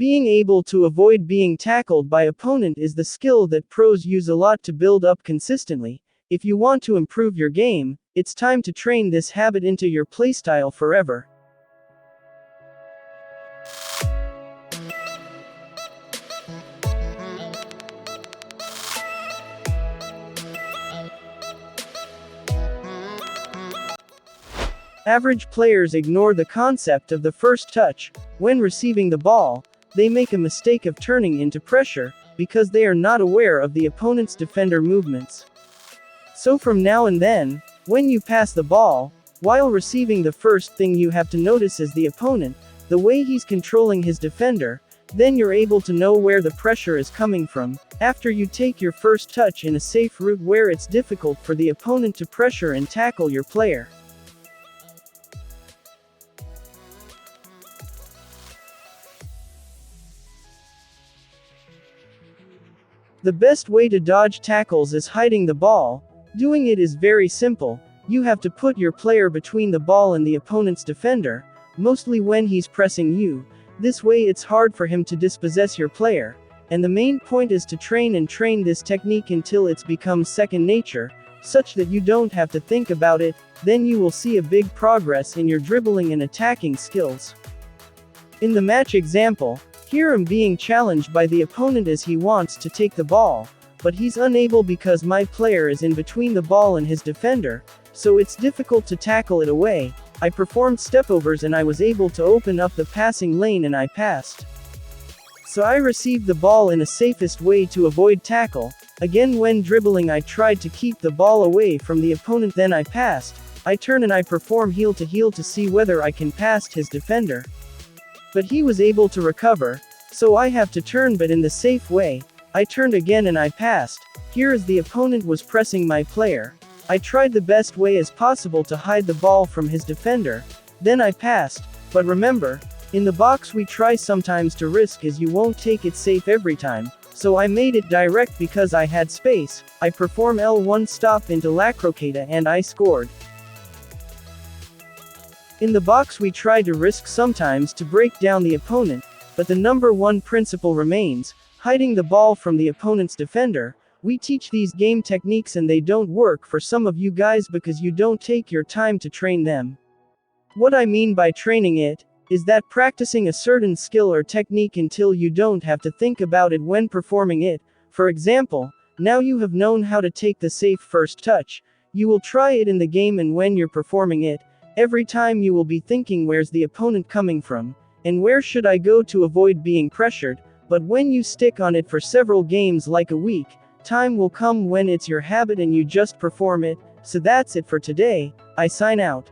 Being able to avoid being tackled by opponent is the skill that pros use a lot to build up consistently. If you want to improve your game, it's time to train this habit into your playstyle forever. Average players ignore the concept of the first touch. When receiving the ball, they make a mistake of turning into pressure, because they are not aware of the opponent's defender movements. So from now and then, when you pass the ball, while receiving, the first thing you have to notice is the opponent, the way he's controlling his defender. Then you're able to know where the pressure is coming from. After you take your first touch in a safe route where it's difficult for the opponent to pressure and tackle your player. The best way to dodge tackles is hiding the ball. Doing it is very simple. You have to put your player between the ball and the opponent's defender, mostly when he's pressing you. This way it's hard for him to dispossess your player. And the main point is to train this technique until it's become second nature, such that you don't have to think about it. Then you will see a big progress in your dribbling and attacking skills. In the match example, here I'm being challenged by the opponent as he wants to take the ball, but he's unable because my player is in between the ball and his defender, so it's difficult to tackle it away. I performed stepovers and I was able to open up the passing lane and I passed. So I received the ball in the safest way to avoid tackle. Again, when dribbling, I tried to keep the ball away from the opponent, then I passed. I turn and I perform heel to see whether I can pass his defender. But he was able to recover, so I have to turn but in the safe way. I turned again and I passed. Here as the opponent was pressing my player, I tried the best way as possible to hide the ball from his defender. Then I passed. But remember, in the box we try sometimes to risk as you won't take it safe every time. So I made it direct because I had space. I perform L1 stop into La Croqueta and I scored. In the box we try to risk sometimes to break down the opponent, but the number one principle remains, hiding the ball from the opponent's defender. We teach these game techniques and they don't work for some of you guys because you don't take your time to train them. What I mean by training it, is that practicing a certain skill or technique until you don't have to think about it when performing it. For example, now you have known how to take the safe first touch. You will try it in the game and when you're performing it, every time you will be thinking where's the opponent coming from, and where should I go to avoid being pressured. But when you stick on it for several games like a week, time will come when it's your habit and you just perform it. So that's it for today. I sign out.